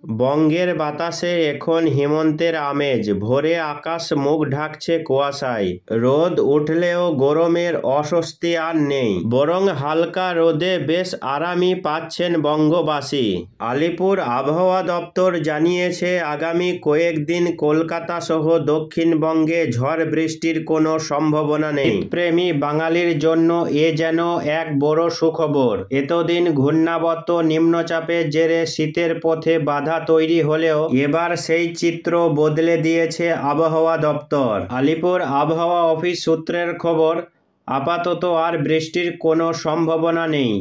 বঙ্গের বাতাসে এখন হেমন্তের আমেজ, ভোরে আকাশ মুখ ঢাকছে কুয়াশায়। রোদ উঠলেও গরমের অস্বস্তি আর নেই, বরং হালকা রোদে বেশ আরামই পাচ্ছেন বঙ্গবাসী। আলিপুর আবহাওয়া দপ্তর জানিয়েছে আগামী কয়েকদিন কলকাতা সহ দক্ষিণবঙ্গে ঝড় বৃষ্টির কোনো সম্ভাবনা নেই। শীতপ্রেমী বাঙালির জন্য এ যেন এক বড় সুখবর। এতদিন ঘূর্ণাবর্ত নিম্নচাপের জেরে শীতের পথে বাধা তৈরি হলেও এবার সেই চিত্র বদলে দিয়েছে আবহাওয়া দপ্তর। আলিপুর আবহাওয়া অফিস সূত্রের খবর, আপাতত আর বৃষ্টির কোনো সম্ভাবনা নেই,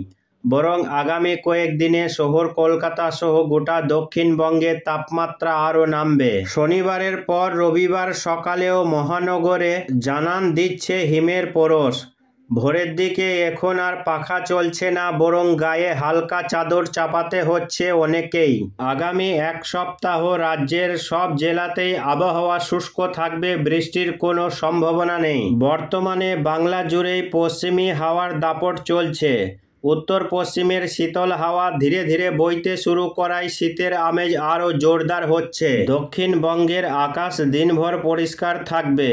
বরং আগামী কয়েকদিনে শহর কলকাতা সহ গোটা দক্ষিণবঙ্গে তাপমাত্রা আরও নামবে। শনিবারের পর রবিবার সকালেও মহানগরে জানান দিচ্ছে হিমের পরশ। ভোরের দিকে এখন আর পাখা চলছে না, বরং গায়ে হালকা চাদর চাপাতে হচ্ছে অনেকেই। আগামী এক সপ্তাহ রাজ্যের সব জেলাতেই আবহাওয়া শুষ্ক থাকবে, বৃষ্টির কোনো সম্ভাবনা নেই। বর্তমানে বাংলা জুড়েই পশ্চিমী হাওয়ার দাপট চলছে। উত্তর পশ্চিমের শীতল হাওয়া ধীরে ধীরে বইতে শুরু করায় শীতের আমেজ আরও জোরদার হচ্ছে। দক্ষিণবঙ্গের আকাশ দিনভর পরিষ্কার থাকবে।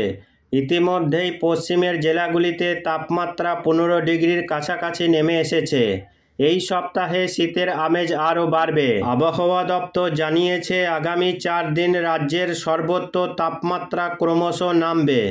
ইতিমধ্যেই পশ্চিমের জেলাগুলিতে তাপমাত্রা 15 ডিগ্রির কাছাকাছি নেমে এসেছে। এই সপ্তাহে শীতের আমেজ আরও বাড়বে। আবহাওয়া দপ্তর জানিয়েছে আগামী 4 দিন রাজ্যের সর্বত্র তাপমাত্রা ক্রমশ নামবে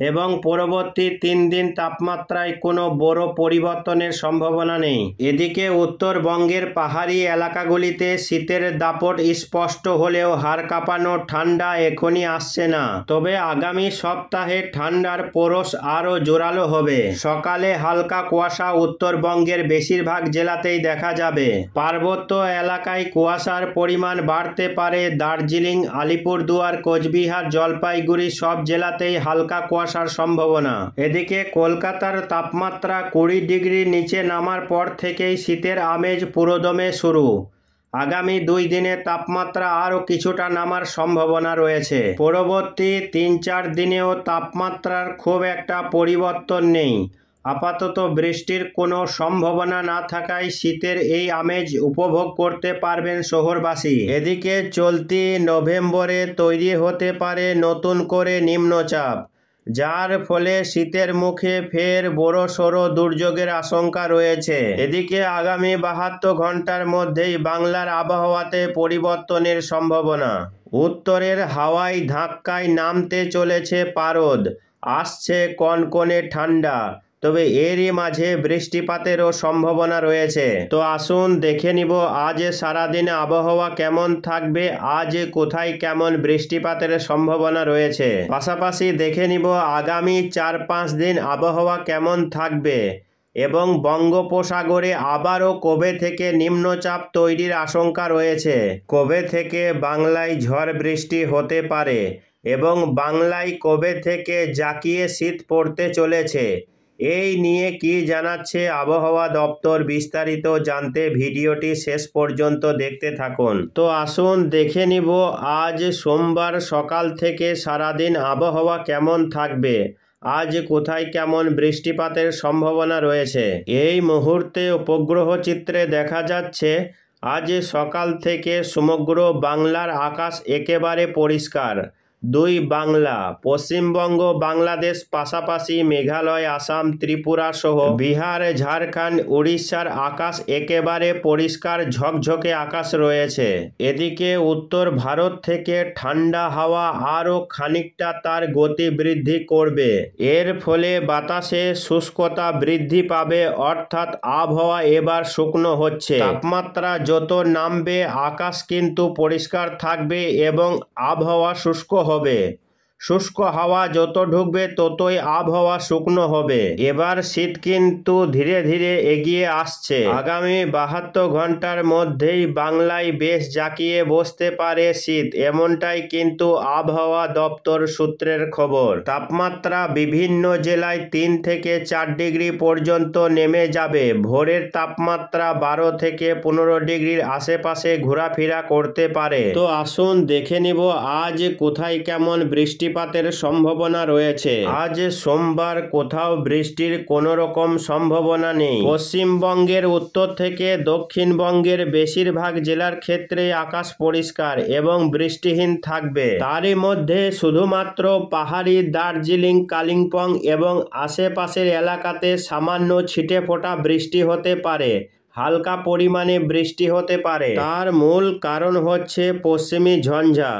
এবং পরবর্তী 3 দিন তাপমাত্রায় কোনো বড় পরিবর্তনের সম্ভাবনা নেই। এদিকে উত্তরবঙ্গের পাহাড়ি এলাকাগুলিতে শীতের দাপট স্পষ্ট হলেও হাড় কাঁপানো ঠান্ডা এখনই আসছে না। তবে আগামী সপ্তাহে ঠান্ডার পরশ আরও জোরালো হবে। সকালে হালকা কুয়াশা উত্তরবঙ্গের বেশিরভাগ জেলাতেই দেখা যাবে। পার্বত্য এলাকায় কুয়াশার পরিমাণ বাড়তে পারে। দার্জিলিং, আলিপুরদুয়ার, কোচবিহার, জলপাইগুড়ি সব জেলাতেই হালকা কুয়াশার সম্ভাবনা। এদিকে কলকাতার তাপমাত্রা 20 ডিগ্রির নিচে নামার পর থেকেই শীতের আমেজ পুরোদমে শুরু। আগামী 2 দিনে তাপমাত্রা আরও কিছুটা নামার সম্ভাবনা রয়েছে। পরবর্তী 3-4 দিনেও তাপমাত্রার খুব একটা পরিবর্তন নেই। আপাতত বৃষ্টির কোনো সম্ভাবনা না থাকায় শীতের এই আমেজ উপভোগ করতে পারবেন শহরবাসী। এদিকে চলতি নভেম্বরে তৈরি হতে পারে নতুন করে নিম্নচাপ, যার ফলে শীতের মুখে ফের বড়সড় দুর্যোগের আশঙ্কা রয়েছে। এদিকে আগামী 72 ঘন্টার মধ্যেই বাংলার আবহাওয়াতে পরিবর্তনের সম্ভাবনা। উত্তরের হাওয়ায় ধাক্কায় নামতে চলেছে পারদ, আসছে কনকনে ঠান্ডা, তবে এরই মাঝে বৃষ্টিপাতেরও সম্ভাবনা রয়েছে। তো আসুন দেখে নিব আজ সারাদিন আবহাওয়া কেমন থাকবে, আজ কোথায় কেমন বৃষ্টিপাতের সম্ভাবনা রয়েছে। পাশাপাশি দেখে নিব আগামী 4-5 দিন আবহাওয়া কেমন থাকবে এবং বঙ্গোপসাগরে আবারও কবে থেকে নিম্নচাপ তৈরির আশঙ্কা রয়েছে, কবে থেকে বাংলায় ঝড় বৃষ্টি হতে পারে এবং বাংলায় কবে থেকে জাঁকিয়ে শীত পড়তে চলেছে, এই নিয়ে কি জানাচ্ছে আবহাওয়া দপ্তর, বিস্তারিত জানতে ভিডিওটি শেষ পর্যন্ত দেখতে থাকুন। তো আসুন দেখে নিব আজ সোমবার সকাল থেকে সারাদিন আবহাওয়া কেমন থাকবে, আজ কোথায় কেমন বৃষ্টিপাতের সম্ভাবনা রয়েছে। এই মুহূর্তে উপগ্রহ চিত্রে দেখা যাচ্ছে আজ সকাল থেকে সমগ্র বাংলার আকাশ একেবারে পরিষ্কার। 2 বাংলা, পশ্চিমবঙ্গ, বাংলাদেশ, পাশাপাশি মেঘালয়, আসাম, ত্রিপুরা সহ বিহার, ঝাড়খণ্ড, উড়িষ্যার আকাশ একেবারে পরিষ্কার ঝকঝকে আকাশ রয়েছে। এদিকে উত্তর ভারত থেকে ঠান্ডা হাওয়া আরও খানিকটা তার গতি বৃদ্ধি করবে। এর ফলে বাতাসে শুষ্কতা বৃদ্ধি পাবে, অর্থাৎ আবহাওয়া এবার শুকনো হচ্ছে। তাপমাত্রা যত নামবে আকাশ কিন্তু পরিষ্কার থাকবে এবং আবহাওয়া শুষ্ক হবে। শুষ্ক হাওয়া যত ঢুকবে ততই আবহাওয়া শুকনো হবে। এবার শীত কিন্তু ধীরে ধীরে এগিয়ে আসছে। আগামী 72 ঘন্টার মধ্যেই বাংলায় বেশ জাঁকিয়ে বসতে পারে শীত, এমনটাই কিন্তু আবহাওয়া দপ্তর সূত্রের খবর। তাপমাত্রা বিভিন্ন জেলায় 3 থেকে 4 ডিগ্রি পর্যন্ত নেমে যাবে। ভোরের তাপমাত্রা 12 থেকে 15 ডিগ্রির আশেপাশে ঘোরাফেরা করতে পারে। তো আসুন দেখে নিব আজ কোথায় কেমন বৃষ্টি বৃষ্টিপাতের সম্ভাবনা রয়েছে। আজ সোমবার কোথাও বৃষ্টির কোনো রকম সম্ভাবনা নেই। পশ্চিমবঙ্গের উত্তর থেকে দক্ষিণবঙ্গের বেশিরভাগ জেলার ক্ষেত্রে আকাশ পরিষ্কার এবং বৃষ্টিহীন থাকবে। তারই মধ্যে শুধুমাত্র পাহাড়ি দার্জিলিং, কালিম্পং এবং আশেপাশের এলাকাতে সামান্য ছিটেফোঁটা বৃষ্টি হতে পারে, হালকা পরিমাণে বৃষ্টি হতে পারে। তার মূল কারণ হচ্ছে পশ্চিমী ঝঞ্ঝা,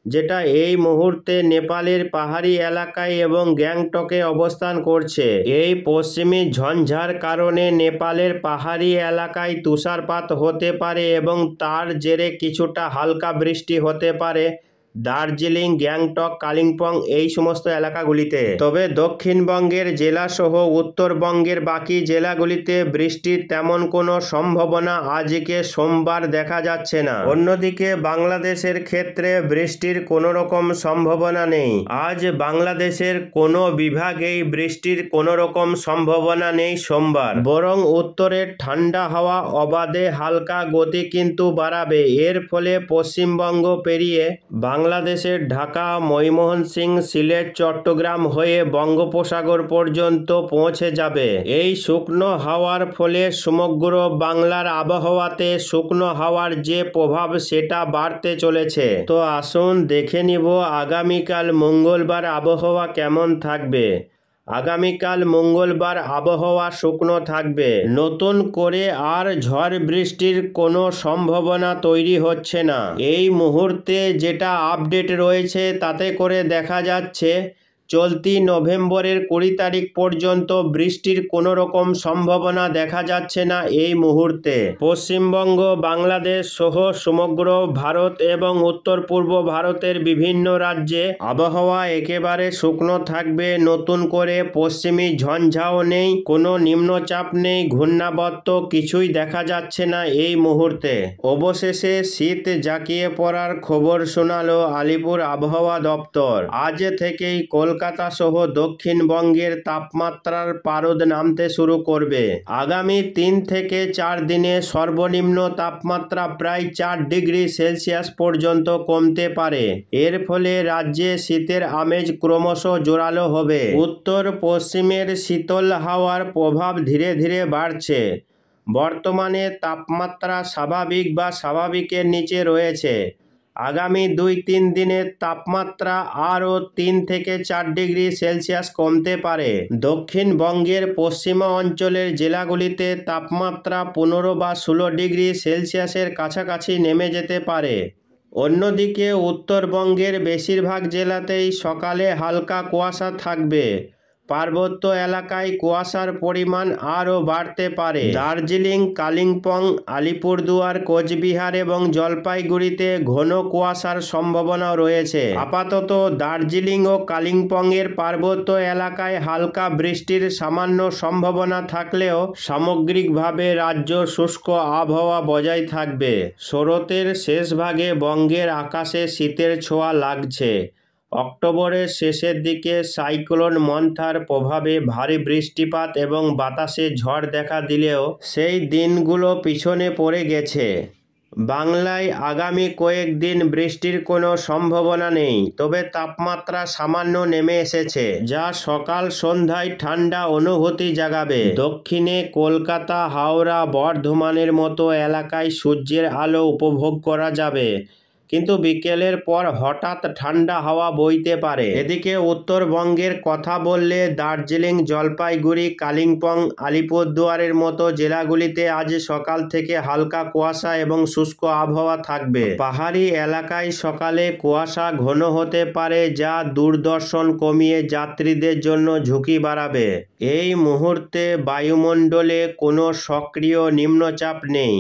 যেটা এই মুহূর্তে নেপালের পাহাড়ি এলাকায় এবং গ্যাংটকে অবস্থান করছে। এই পশ্চিমী ঝঞ্ঝার কারণে নেপালের পাহাড়ি এলাকায় তুষারপাত হতে পারে এবং তার জেরে কিছুটা হালকা বৃষ্টি হতে পারে দার্জিলিং, গ্যাংটক, কালিম্পং এই সমস্ত এলাকাগুলিতে। তবে দক্ষিণবঙ্গের জেলাসহ উত্তরবঙ্গের বাকি জেলাগুলিতে বৃষ্টির তেমন কোনো সম্ভাবনা আজকে সোমবার দেখা যাচ্ছে না। অন্যদিকে বাংলাদেশের ক্ষেত্রে বৃষ্টির কোনো রকম সম্ভাবনা নেই। আজ বাংলাদেশের কোনো বিভাগেই বৃষ্টির কোনো রকম সম্ভাবনা নেই সোমবার। বরং উত্তরের ঠান্ডা হাওয়া অবাধে হালকা গতি কিন্তু বাড়াবে। এর ফলে পশ্চিমবঙ্গ পেরিয়ে বাংলাদেশের ঢাকা, ময়মনসিংহ, সিলেট, চট্টগ্রাম হয়ে বঙ্গোপসাগর পর্যন্ত পৌঁছে যাবে। এই শুকনো হাওয়ার ফলে সমগ্র বাংলার আবহাওয়াতে শুকনো হাওয়ার যে প্রভাব সেটা বাড়তে চলেছে। তো আসুন দেখে নিব আগামীকাল মঙ্গলবার আবহাওয়া কেমন থাকবে। আগামীকাল মঙ্গলবার আবহাওয়া শুকনো থাকবে। নতুন করে আর ঝড় বৃষ্টির কোনো সম্ভাবনা তৈরি হচ্ছে না। এই মুহূর্তে যেটা আপডেট রয়েছে তাতে করে দেখা যাচ্ছে চলতি নভেম্বরের 20 তারিখ পর্যন্ত বৃষ্টির কোনো রকম সম্ভাবনা দেখা যাচ্ছে না। এই মুহূর্তে পশ্চিমবঙ্গ, বাংলাদেশ সহ সমগ্র ভারত এবং উত্তর পূর্ব ভারতের বিভিন্ন রাজ্যে আবহাওয়া একেবারে শুকনো থাকবে। নতুন করে পশ্চিমী ঝঞ্ঝাও নেই, কোনো নিম্নচাপ নেই, ঘূর্ণাবর্ত কিছুই দেখা যাচ্ছে না এই মুহূর্তে। অবশেষে শীত জাঁকিয়ে পড়ার খবর শোনালো আলিপুর আবহাওয়া দপ্তর। আজ থেকেই কলকাতা সহ দক্ষিণবঙ্গের তাপমাত্রার পারদ নামতে শুরু করবে। আগামী 3 থেকে 4 দিনে সর্বনিম্ন তাপমাত্রা প্রায় 4 ডিগ্রি সেলসিয়াস পর্যন্ত কমতে পারে। এর ফলে রাজ্যে শীতের আমেজ ক্রমশ জোরালো হবে। উত্তর পশ্চিমের শীতল হাওয়ার প্রভাব ধীরে ধীরে বাড়ছে। বর্তমানে তাপমাত্রা স্বাভাবিক বা স্বাভাবিকের নিচে রয়েছে। আগামী 2-3 দিনের তাপমাত্রা আরও 3 থেকে 4 ডিগ্রি সেলসিয়াস কমতে পারে। দক্ষিণবঙ্গের পশ্চিমা অঞ্চলের জেলাগুলিতে তাপমাত্রা 15 বা 16 ডিগ্রি সেলসিয়াসের কাছাকাছি নেমে যেতে পারে। অন্যদিকে উত্তরবঙ্গের বেশিরভাগ জেলাতেই সকালে হালকা কুয়াশা থাকবে। পার্বত্য এলাকায় কুয়াশার পরিমাণ আরও বাড়তে পারে। দার্জিলিং, কালিম্পং, আলিপুরদুয়ার, কোচবিহার এবং জলপাইগুড়িতে ঘন কুয়াশার সম্ভাবনা রয়েছে। আপাতত দার্জিলিং ও কালিম্পংয়ের পার্বত্য এলাকায় হালকা বৃষ্টির সামান্য সম্ভাবনা থাকলেও সামগ্রিকভাবে রাজ্য শুষ্ক আবহাওয়া বজায় থাকবে। শরতের শেষ ভাগে বঙ্গের আকাশে শীতের ছোঁয়া লাগছে। অক্টোবরের শেষের দিকে সাইক্লোন মন্থার প্রভাবে ভারী বৃষ্টিপাত এবং বাতাসে ঝড় দেখা দিলেও সেই দিনগুলো পিছনে পড়ে গেছে। বাংলায় আগামী কয়েকদিন বৃষ্টির কোনো সম্ভাবনা নেই, তবে তাপমাত্রা সামান্য নেমে এসেছে, যা সকাল সন্ধ্যায় ঠান্ডা অনুভূতি জাগাবে। দক্ষিণে কলকাতা, হাওড়া, বর্ধমানের মতো এলাকায় সূর্যের আলো উপভোগ করা যাবে, কিন্তু বিকেলের পর হঠাৎ ঠান্ডা হাওয়া বইতে পারে। এদিকে উত্তরবঙ্গের কথা বললে দার্জিলিং, জলপাইগুড়ি, কালিম্পং, আলিপুরদুয়ারের মতো জেলাগুলিতে আজ সকাল থেকে হালকা কুয়াশা এবং শুষ্ক আবহাওয়া থাকবে। পাহাড়ি এলাকায় সকালে কুয়াশা ঘন হতে পারে, যা দূরদর্শন কমিয়ে যাত্রীদের জন্য ঝুঁকি বাড়াবে। এই মুহূর্তে বায়ুমণ্ডলে কোনো সক্রিয় নিম্নচাপ নেই,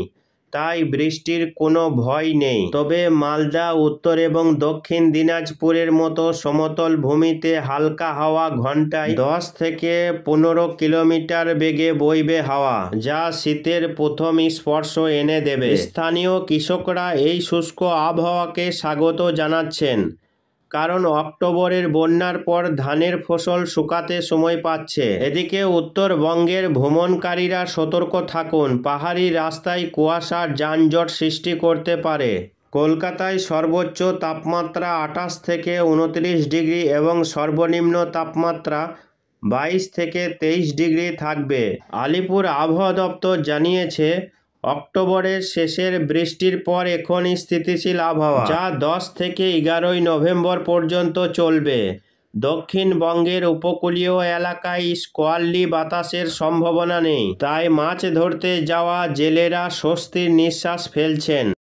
তাই বৃষ্টির কোনো ভয় নেই। তবে মালদা, উত্তর এবং দক্ষিণ দিনাজপুরের মতো সমতল ভূমিতে হালকা হাওয়া ঘন্টায় 10 থেকে 15 কিলোমিটার বেগে বইবে হাওয়া, যা শীতের প্রথম স্পর্শ এনে দেবে। স্থানীয় কৃষকরা এই শুষ্ক আবহাওয়াকে স্বাগত জানাচ্ছেন, কারণ অক্টোবরের বন্যার পর ধানের ফসল শুকাতে সময় পাচ্ছে। এদিকে উত্তরবঙ্গের ভ্রমণকারীরা সতর্ক থাকুন, পাহাড়ি রাস্তায় কুয়াশা যানজট সৃষ্টি করতে পারে। কলকাতায় সর্বোচ্চ তাপমাত্রা 28 থেকে 29 ডিগ্রি এবং সর্বনিম্ন তাপমাত্রা 22 থেকে 23 ডিগ্রি থাকবে। আলিপুর আবহাওয়া দপ্তর জানিয়েছে, অক্টোবরের শেষের বৃষ্টির পর এখন স্থিতিশীল আবহাওয়া, যা 10 থেকে 11 নভেম্বর পর্যন্ত চলবে। দক্ষিণবঙ্গের উপকূলীয় এলাকায় স্কোয়ালি বাতাসের সম্ভাবনা নেই, তাই মাছ ধরতে যাওয়া জেলেরা স্বস্তির নিঃশ্বাস ফেলছেন।